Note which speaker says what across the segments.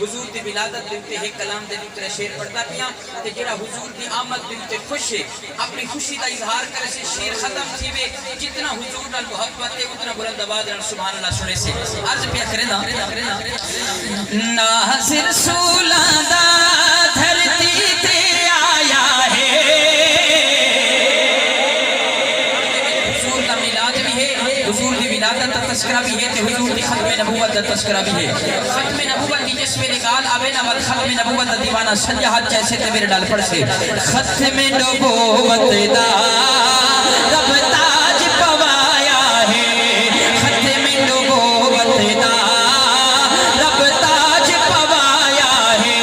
Speaker 1: حضور دی ولادت دے ایک کلام دے وچ شعر پڑھدا پیا تے جڑا حضور دی آمد دے خوش ہے اپنی خوشی دا اظہار کرے سے شعر ختم تھیوے جتنا حضور نال محبت ہے اتنا بلند آواز نال سبحان اللہ سنے سے عرض پیا کرے نا ناظر رسولاں دا دھرتی تے آیا ہے حضور دا میلاد بھی ہے حضور دی ولادت دا تذکرہ بھی ہے تے حضور دی ختم نبوت دا تذکرہ بھی ہے ختم نبوت دی جس میں نکال آوے نا ول ختم نبوت دا دیوانہ سجا ہاتھ جیسے تے میرے ڈال پڑھ سے ختم نبوت دا رب تاج پوایا ہے ختم نبوت دا رب تاج پوایا ہے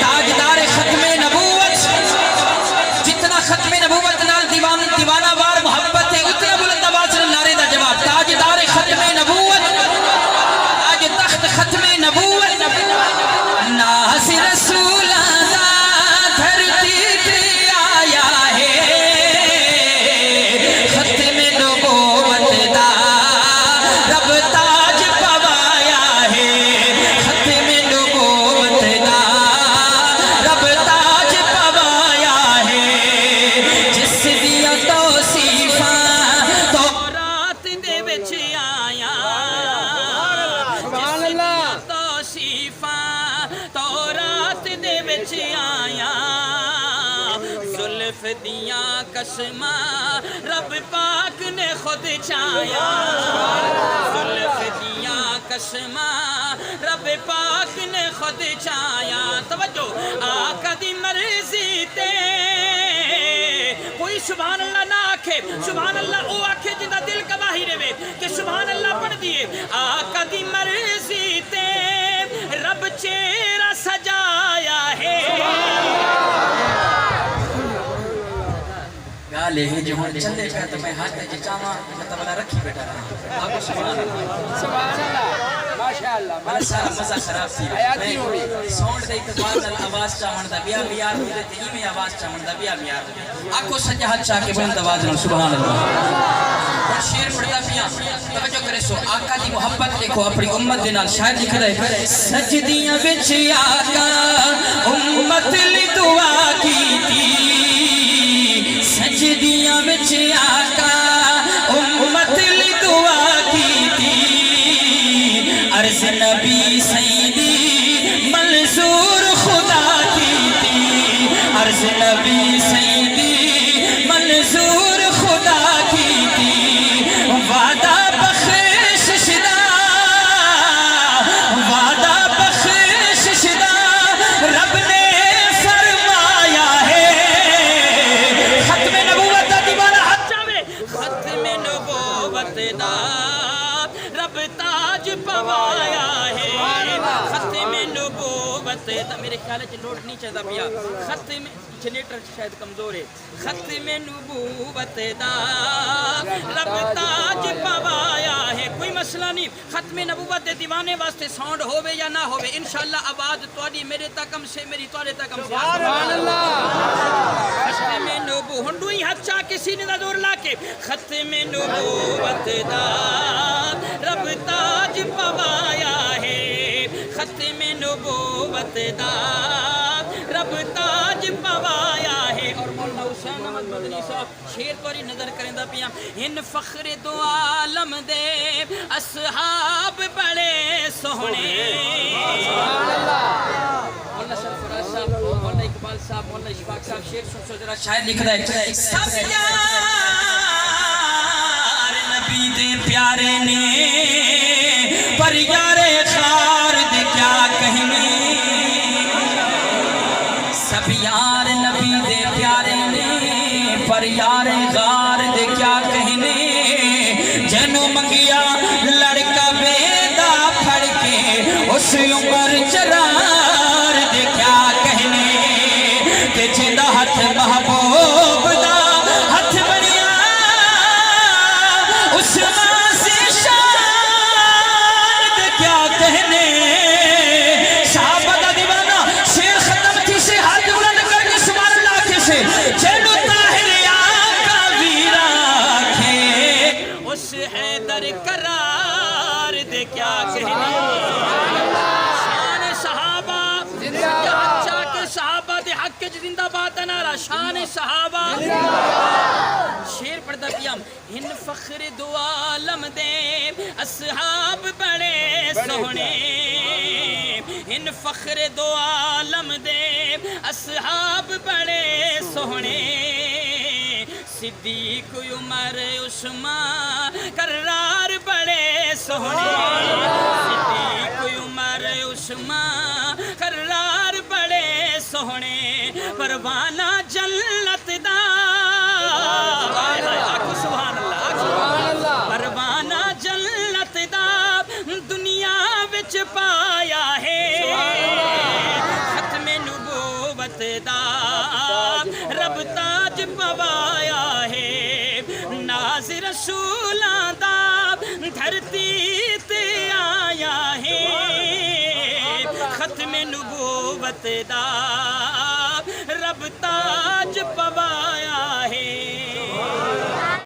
Speaker 1: تاجدار ختم نبوت جتنا ختم نبوت نال دیوانہ وار محبت ہے اتنا بلند آواز سے نعرے دا جواب تاجدار ختم نبوت تاج تخت ختم نبوت ناصر رسول دھرتی پہ آیا ہے ختم نبوت دا رب تاج پوایا ہے ختم نبوت دا رب تاج پوایا ہے جس دیا توصیفاں تورات دے وچ آیا سبحان اللہ توصیفاں تورات دے وچ آیا زلف دیاں قسماں رب پاک نے خود چایا زلف دیاں قسماں رب پاک نے خود چایا توجہ آقا دی مرضی تے کوئی سبحان اللہ نہ آکھے سبحان اللہ او آکھے جنہ دل گواہی رہے کہ سبحان اللہ پڑھ دیے آقا دی مرضی تے رب چہرہ سجایا ہے گالے ہیں جو ہم چلے گا تو میں ہاتھ میں چاہاں مطلب اللہ رکھی بیٹا رہا آپ کو سبحان اللہ ماشاءاللہ سارا مزہ خراب سی میں سونڈ دے اتفاق نال آواز چاہن دا بیا بیار ہوئے تے ای میں آواز چاہن دا بیا بیار آنکھوں سجا ہاتھ چاہ کے بلند آواز نال سبحان اللہ اور شیر پڑھتا پیا توجہ کرے سو آقا دی محبت دیکھو اپنی امت دے نال شاید لکھ رہے سجدیاں وچ آقا امت لی دعا کیتی سجدیاں وچ آقا امت لی دعا کیتی عرض نبی سیدی منظور خدا کیتی عرض نبی سیدی منظور خدا کیتی وعدہ بخش شدہ وعدہ بخش شدہ رب نے فرمایا ہے ختم نبوت دا دیوانہ ہاتھ چاہے ختم نبوت دا رب تاج پوایا ہے ختم نبوت دا میرے خیال ہے لوڈ نہیں چاہتا پیا ختم جنریٹر شاید کمزور ہے ختم نبوت دا رب تاج پوایا ہے کوئی مسئلہ نہیں ختم نبوت دے دیوانے واسطے ساؤنڈ ہووے یا نہ ہووے انشاءاللہ آواز تواڈی میرے تکم سے میری تواڈے تکم سے سبحان اللہ ختم نبوت ہنڈوئی ہاتھ چاہ کے سینے دا زور لا کے ختم نبوت دا رب تاج پوایا ہے ختم نبوت دا رب تاج پوایا ہے اور مولانا حسین احمد مدنی صاحب شیر توری نظر کریں دا پیا ان فخر دو عالم دے اصحاب بڑے سونے مولانا سرفراز صاحب مولانا اقبال صاحب مولانا اشفاق صاحب شیر سن سو ذرا شاید لکھ رہے سب یار نبی دے پیارے نے پر یار خار دے کیا کہنے سب یار نبی دے پیارے نے پر یار غار دے کیا کہنے جنو منگیا لڑکا بیدا پھڑ کے اس عمر چرار دے کیا کہنے کہ جدہ ہاتھ محبوب دا ہاتھ بنیا اس ماں سے شان دے کیا کہنے دا نعرہ شان صحابہ شیر پڑھدا پیام ہن فخر دو عالم دے اصحاب بڑے سوہنے ہن فخر دو عالم دے اصحاب بڑے سوہنے صدیق عمر عثمان کرار بڑے سوہنے صدیق عمر عثمان کرار بڑے سوہنے پروانہ جنت دا آکھو سبحان اللہ پروانہ جنت دا دنیا وچ پایا ہے ختم نبوت دا رب تاج پوایا ہے ناز رسولاں دا دھرتی تے آیا ہے ختم نبوت دا